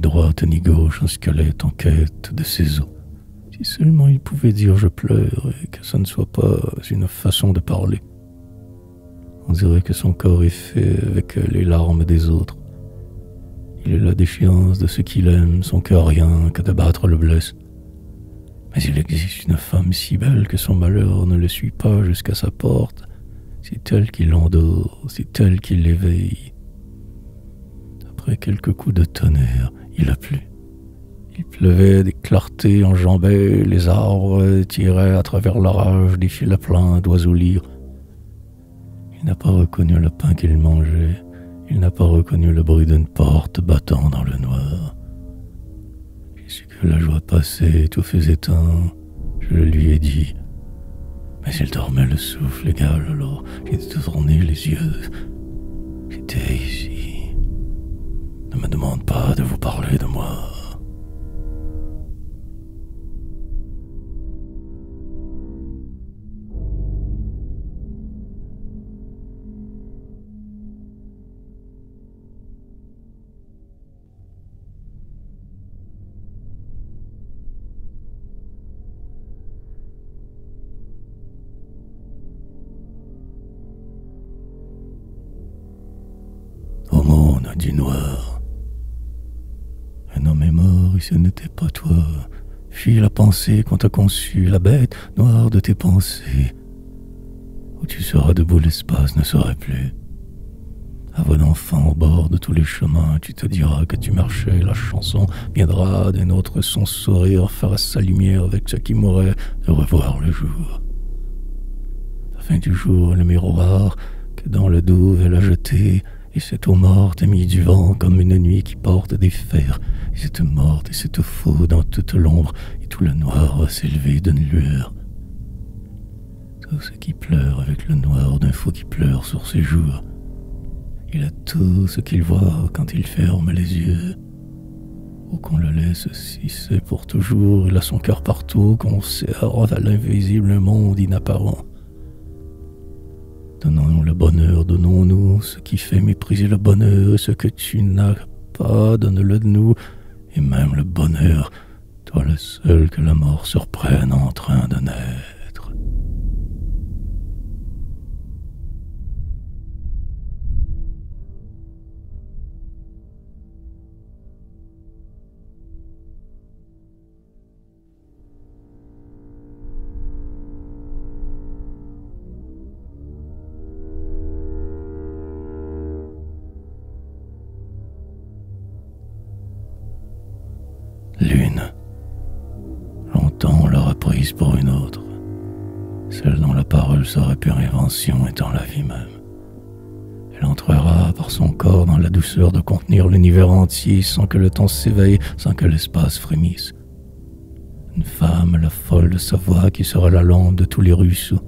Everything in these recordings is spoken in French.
droite ni gauche un squelette en quête de ses os. Si seulement il pouvait dire je pleure et que ça ne soit pas une façon de parler. On dirait que son corps est fait avec les larmes des autres. Il est la déchéance de ce qu'il aime, son cœur rien que de battre le blesse. Mais il existe une femme si belle que son malheur ne le suit pas jusqu'à sa porte. C'est elle qui l'endort, c'est elle qui l'éveille. Après quelques coups de tonnerre, il a plu. Il pleuvait, des clartés enjambaient les arbres, tiraient à travers l'orage des fils pleins d'oiseaux lyres. Il n'a pas reconnu le pain qu'il mangeait, il n'a pas reconnu le bruit d'une porte battant dans le noir. J'ai su que la joie passait, tout faisait un, je le lui ai dit. Mais il dormait le souffle égal, alors j'ai tourné les yeux. J'étais ici. Ne me demande pas de vous parler de moi. Aumône du noir. Un homme est mort et ce n'était pas toi. Fuis la pensée qu'on t'a conçue, la bête noire de tes pensées. Où tu seras debout, l'espace ne serait plus. À voix d'enfant au bord de tous les chemins, tu te diras que tu marchais, la chanson viendra d'un autre, son sourire fera sa lumière avec ce qui mourrait de revoir le jour. La fin du jour, le miroir que dans le douve elle a jeté, et cette eau morte émise du vent comme une nuit qui porte des fers, et cette morte et cette faux dans toute l'ombre, et tout le noir va s'élever d'une lueur. Tout ce qui pleure avec le noir d'un fou qui pleure sur ses jours. Il a tout ce qu'il voit quand il ferme les yeux. Ou qu'on le laisse si c'est pour toujours, il a son cœur partout, qu'on serre à l'invisible monde inapparent. Donnons le bonheur, donnons-nous ce qui fait mépriser le bonheur, ce que tu n'as pas, donne-le de nous, et même le bonheur, toi le seul que la mort surprenne en train de naître. L'une. Longtemps on l'aura prise pour une autre, celle dont la parole serait pure invention étant la vie même. Elle entrera par son corps dans la douceur de contenir l'univers entier sans que le temps s'éveille, sans que l'espace frémisse. Une femme, la folle de sa voix qui sera la lampe de tous les ruisseaux.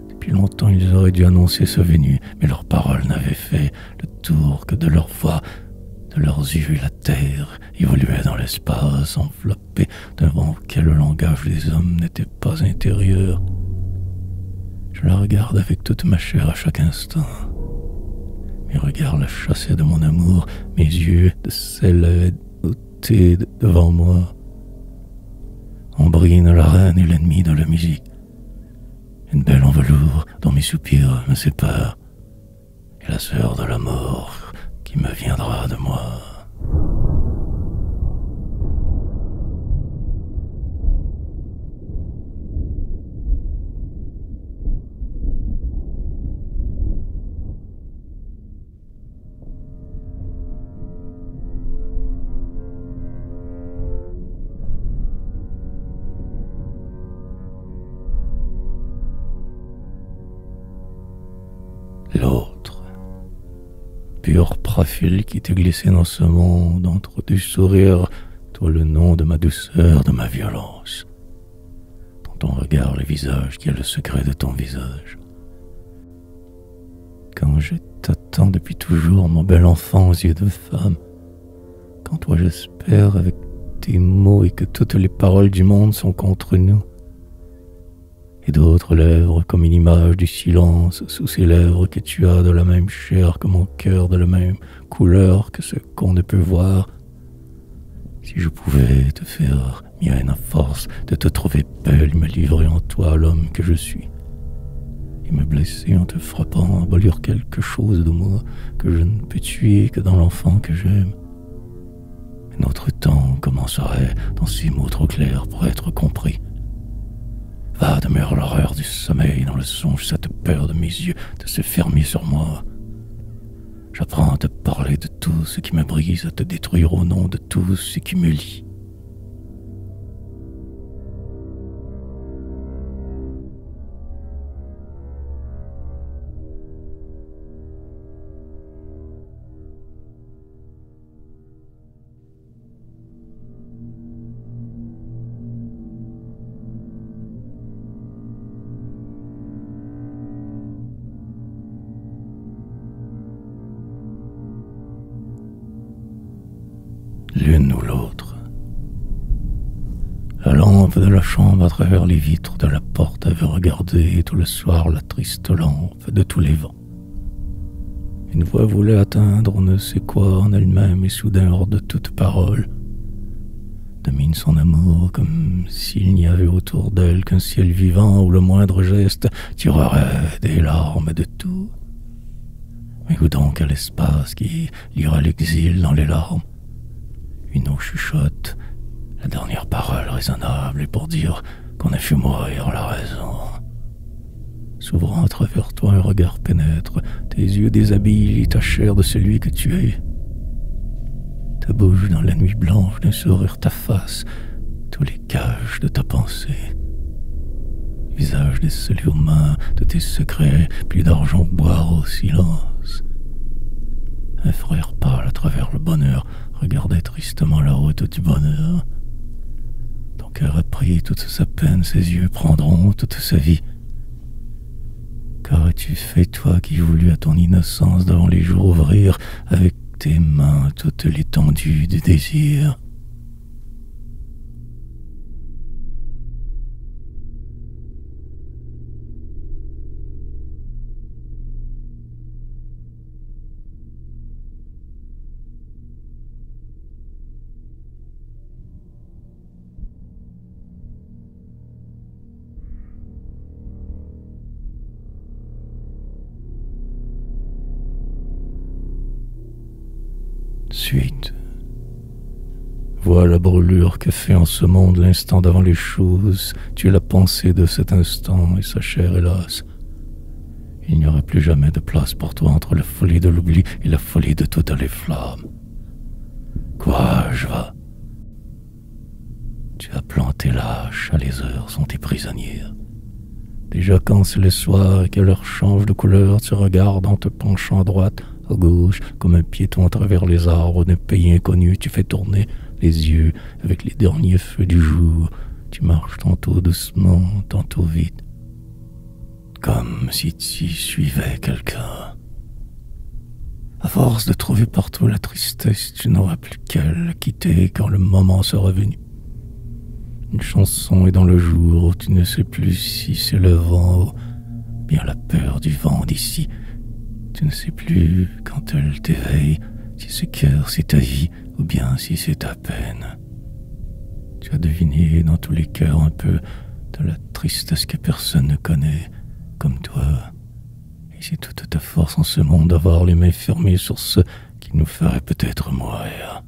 Depuis longtemps ils auraient dû annoncer sa venue, mais leurs paroles n'avaient fait le tour que de leur voix. De leurs yeux, la terre évoluait dans l'espace, enveloppée d'un vent auquel le langage des hommes n'était pas intérieur. Je la regarde avec toute ma chair à chaque instant. Mes regards la chassaient de mon amour, mes yeux de celle ôtés devant moi. Ambrine, la reine et l'ennemi de la musique. Une belle en velours dont mes soupirs me séparent. Et la sœur de la mort qui me viendra de moi. L'autre, pur profil qui t'est glissé dans ce monde, entre deux sourires, toi le nom de ma douceur, de ma violence. Dans ton regard, le visage qui a le secret de ton visage. Quand je t'attends depuis toujours, mon bel enfant aux yeux de femme, quand toi j'espère avec tes mots et que toutes les paroles du monde sont contre nous, et d'autres lèvres comme une image du silence sous ces lèvres que tu as de la même chair que mon cœur, de la même couleur que ce qu'on ne peut voir. Si je pouvais te faire mienne à force de te trouver belle, me livrer en toi l'homme que je suis, et me blesser en te frappant, abolir quelque chose de moi que je ne peux tuer que dans l'enfant que j'aime. Notre temps commencerait dans ces mots trop clairs pour être compris. Va, demeure l'horreur du sommeil dans le songe, cette peur de mes yeux de se fermer sur moi. J'apprends à te parler de tout ce qui me brise, à te détruire au nom de tout ce qui me lie. L'une ou l'autre. La lampe de la chambre à travers les vitres de la porte avait regardé tout le soir la triste lampe de tous les vents. Une voix voulait atteindre on ne sait quoi en elle-même et soudain hors de toute parole domine son amour comme s'il n'y avait autour d'elle qu'un ciel vivant où le moindre geste tirerait des larmes de tout. Mais où donc à l'espace qui lira l'exil dans les larmes? Une eau chuchote, la dernière parole raisonnable est pour dire qu'on a fait mourir la raison. S'ouvrant à travers toi, un regard pénètre, tes yeux déshabillent et ta chair de celui que tu es. Ta bouche dans la nuit blanche d'un sourire, ta face, tous les cages de ta pensée. Visage décelé aux mains de tes secrets, plus d'argent boire au silence. Un frère pâle à travers le bonheur regardait tristement la route du bonheur. Ton cœur a pris toute sa peine, ses yeux prendront toute sa vie. Qu'aurais-tu fait, toi qui voulus à ton innocence devant les jours ouvrir avec tes mains toute l'étendue du désir? Suite. Vois la brûlure que fait en ce monde l'instant d'avant les choses. Tu es la pensée de cet instant et sa chair, hélas. Il n'y aura plus jamais de place pour toi entre la folie de l'oubli et la folie de toutes les flammes. Courage, va. Tu as planté lâche, à les heures sont tes prisonnières. Déjà quand c'est le soir et que l'heure change de couleur, tu regardes en te penchant à droite, à gauche, comme un piéton à travers les arbres d'un pays inconnu, tu fais tourner les yeux avec les derniers feux du jour. Tu marches tantôt doucement, tantôt vite, comme si tu suivais quelqu'un. À force de trouver partout la tristesse, tu n'auras plus qu'à la quitter quand le moment sera venu. Une chanson est dans le jour où tu ne sais plus si c'est le vent ou bien la peur du vent d'ici. Tu ne sais plus quand elle t'éveille, si ce cœur c'est ta vie ou bien si c'est ta peine. Tu as deviné dans tous les cœurs un peu de la tristesse que personne ne connaît, comme toi. Et c'est toute ta force en ce monde d'avoir les mains fermées sur ce qui nous ferait peut-être mourir.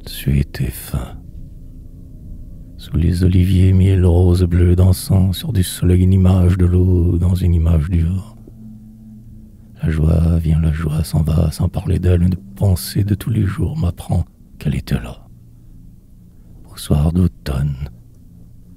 Suite et fin. Sous les oliviers, miel rose bleu dansant sur du soleil, une image de l'eau dans une image du vent. La joie vient, la joie s'en va, sans parler d'elle, une pensée de tous les jours m'apprend qu'elle était là. Au soir d'automne,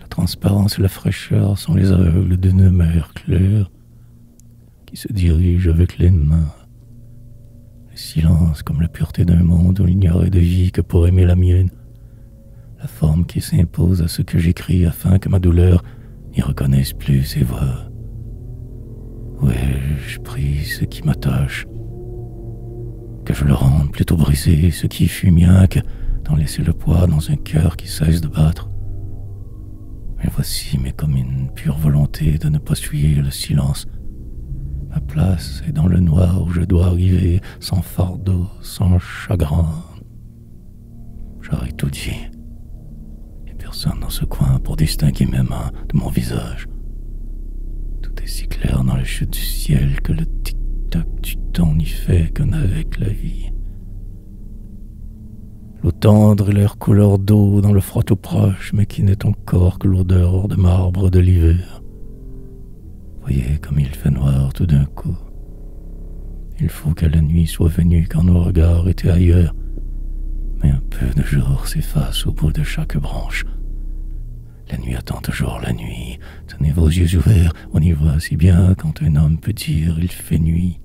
la transparence et la fraîcheur sont les aveugles d'une mer claire qui se dirige avec les mains. Le silence comme la pureté d'un monde où il n'y aurait de vie que pour aimer la mienne. La forme qui s'impose à ce que j'écris afin que ma douleur n'y n'y reconnaissent plus ces voix. Où ai-je pris ce qui m'attache? Que je le rende plutôt brisé, ce qui fut mien, que d'en laisser le poids dans un cœur qui cesse de battre. Mais voici, mais comme une pure volonté de ne pas fuir le silence. Ma place est dans le noir où je dois arriver, sans fardeau, sans chagrin. J'aurais tout dit. Et personne dans ce coin pour distinguer mes mains de mon visage. Tout est si clair dans la chute du ciel que le tic-tac du temps n'y fait que n'avec la vie. L'eau tendre et l'air couleur d'eau dans le froid tout proche, mais qui n'est encore que l'odeur de marbre de l'hiver. Voyez comme il fait noir tout d'un coup. Il faut que la nuit soit venue quand nos regards étaient ailleurs. Mais un peu de jour s'efface au bout de chaque branche. La nuit attend toujours la nuit. Tenez vos yeux ouverts, on y voit si bien quand un homme peut dire il fait nuit.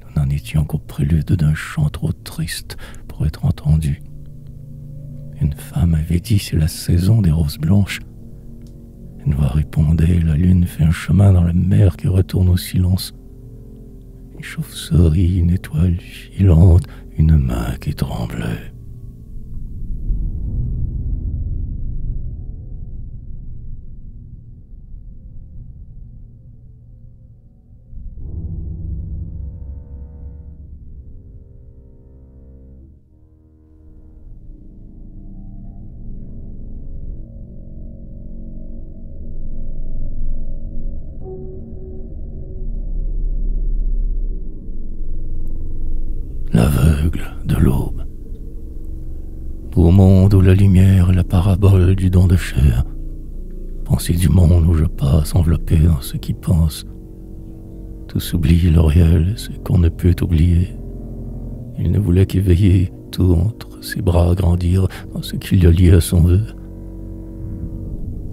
Nous n'en étions qu'au prélude d'un chant trop triste pour être entendu. Une femme avait dit c'est la saison des roses blanches. Une voix répondait la lune fait un chemin dans la mer qui retourne au silence. Une chauve-souris, une étoile filante, une main qui tremblait. L'aveugle de l'aube. Au monde où la lumière est la parabole du don de chair, pensée du monde où je passe enveloppé dans ce qui pense. Tout s'oublie le réel, ce qu'on ne peut oublier. Il ne voulait qu'éveiller tout entre ses bras, grandir dans ce qui le liait à son vœu.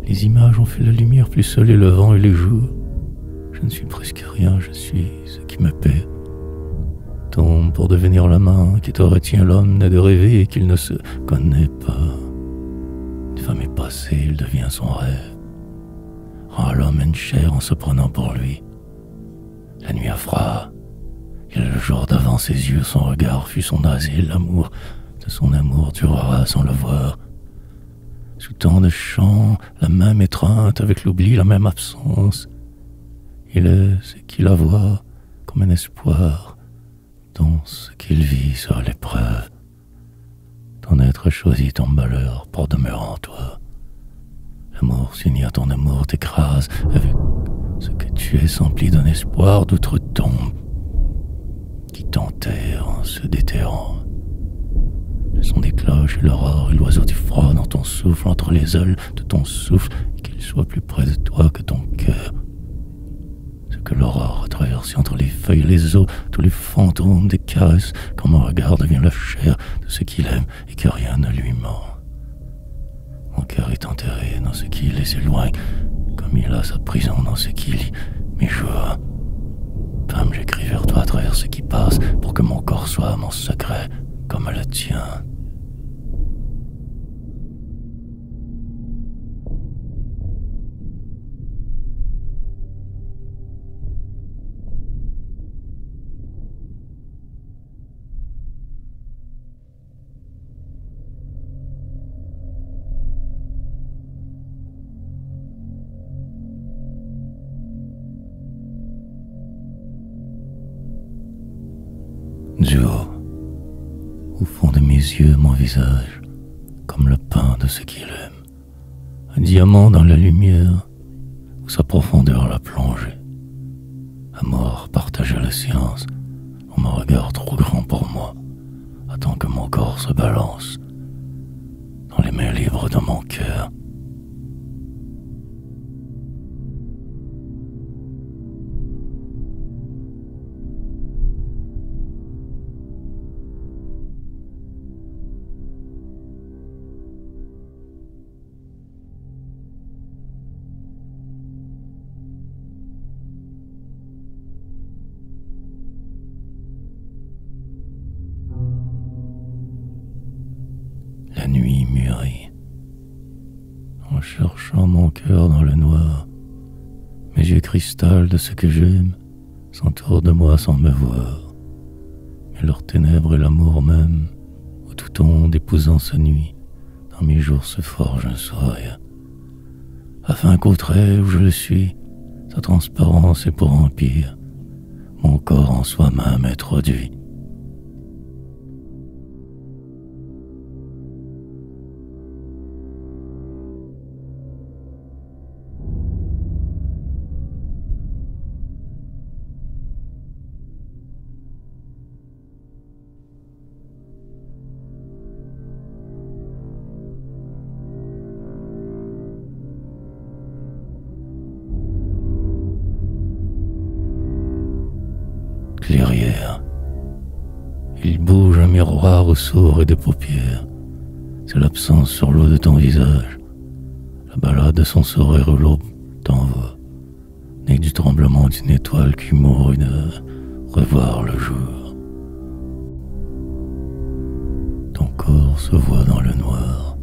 Les images ont fait la lumière plus seule et le vent et les jours. Je ne suis presque rien, je suis ce qui me paie. Tombe pour devenir la main qui te retient l'homme n'est de rêver et qu'il ne se connaît pas. Une femme est passée, il devient son rêve. Rend à l'homme une chair en se prenant pour lui. La nuit a froid. Et le jour d'avant ses yeux, son regard fut son asile, l'amour de son amour durera sans le voir. Sous tant de chants, la même étreinte avec l'oubli, la même absence. Il est ce qu'il a voit comme un espoir dans ce qu'il vit sur l'épreuve. Ton être choisit ton malheur pour demeurer en toi. L'amour s'unit à ton amour, t'écrase avec ce que tu es empli d'un espoir d'outre-tombe qui t'enterre en se déterrant. Le son des cloches et l'aurore et l'oiseau du froid dans ton souffle, entre les ailes de ton souffle, qu'il soit plus près de toi que ton cœur. Ce que l'aurore a traversé entre les feuilles et les eaux, tous les fantômes des caresses, quand mon regard devient la chair de ce qu'il aime et que rien ne lui ment. Mon cœur est enterré dans ce qui les éloigne, comme il a sa prison dans ce qui lie mes jours. Femme, j'écris vers toi à travers ce qui passe, pour que mon corps soit mon secret, comme le tien. Du haut, au fond de mes yeux, mon visage, comme le pain de ce qu'il aime, un diamant dans la lumière, où sa profondeur l'a plongé. Amour partageait la science, en mon regard trop grand pour moi, attend que mon corps se balance, dans les mains libres de mon cœur. La nuit mûrit. cherchant mon cœur dans le noir. Mes yeux cristal de ce que j'aime s'entourent de moi sans me voir. Mais leur ténèbres et l'amour même, où tout onde épousant sa nuit, dans mes jours se forge un sourire. Afin qu'au trait où je le suis, sa transparence est pour empire, mon corps en soi-même introduit. Clairière. Il bouge un miroir au sourd et des paupières. C'est l'absence sur l'eau de ton visage. La balade de son sourire où l'aube t'envoie, né du tremblement d'une étoile qui mourut de revoir le jour. Ton corps se voit dans le noir,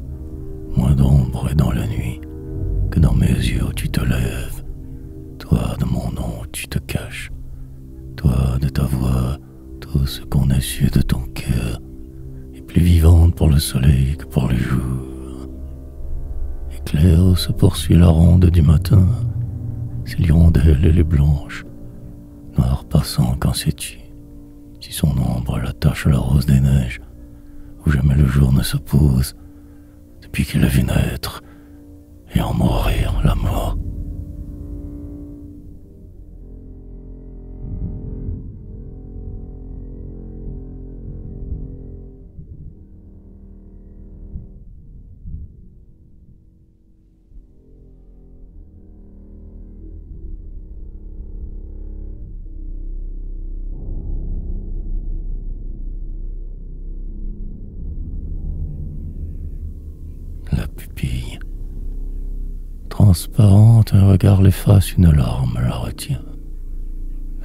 moins d'ombre et dans la nuit que dans mes yeux où tu te lèves. Toi de mon nom où tu te caches. Toi, de ta voix, tout ce qu'on a su de ton cœur est plus vivante pour le soleil que pour les jours. Éclair où se poursuit la ronde du matin, ses l'hirondelle et les blanches, noir passant quand sais-tu, si son ombre l'attache à la rose des neiges, où jamais le jour ne se pose, depuis qu'il a vu naître et en mourir l'amour. La pupille. Transparente, un regard l'efface, une larme la retient.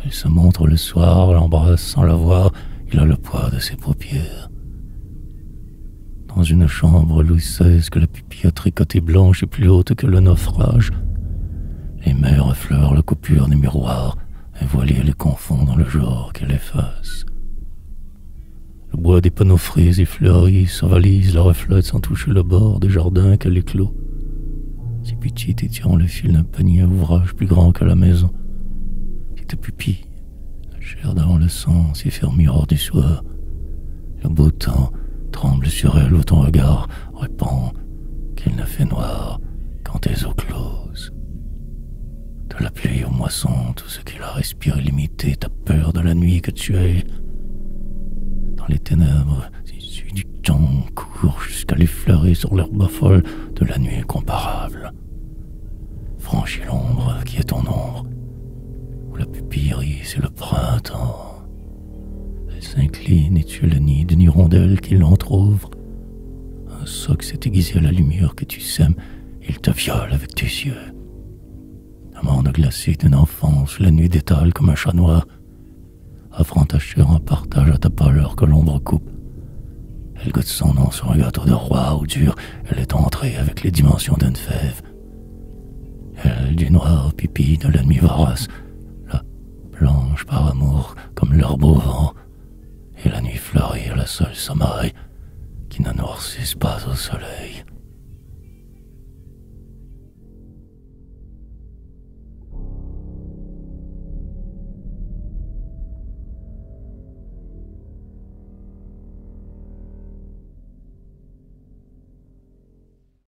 Elle se montre le soir, l'embrasse sans la voir, il a le poids de ses paupières. Dans une chambre Louis XVI que la pupille a tricotée blanche et plus haute que le naufrage, les mers effleurent la coupure des miroirs, un voilier les confond dans le jour qu'elle efface. Le bois des panneaux frisés fleuris, sa valise la reflète sans toucher le bord des jardins qu'elle éclot. Si petite étirant le fil d'un panier à ouvrage plus grand que la maison. Petite pupille, la chair d'avant le sang, si fermière du soir. Le beau temps tremble sur elle où ton regard répand qu'il ne fait noir quand tes eaux closes. De la pluie aux moissons, tout ce qu'il a respiré limité, ta peur de la nuit que tu es. Dans les ténèbres issues du temps court jusqu'à l'effleurer sur l'herbe folle de la nuit incomparable. Franchis l'ombre qui est ton ombre, où la pupille rit, c'est le printemps. Elle s'incline et tu es le nid d'une hirondelle qui l'entr'ouvre. Un soc s'est aiguisé à la lumière que tu sèmes, il te viole avec tes yeux. Amande glacée d'une enfance, la nuit détale comme un chat noir. Offrant ta chair en partage à ta pâleur que l'ombre coupe. Elle goûte son nom sur un gâteau de roi où dur, elle est entrée avec les dimensions d'une fève. Elle du noir pipi de la nuit vorace, la blanche par amour comme l'herbe au vent, et la nuit fleurie la seule sommeil qui ne noircisse pas au soleil.